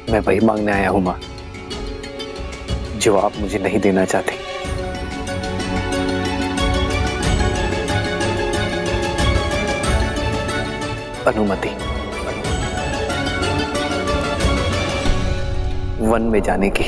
S4: मैं वही मांगने आया हूं मां, जो आप मुझे नहीं देना चाहते। अनुमति, वन में जाने की।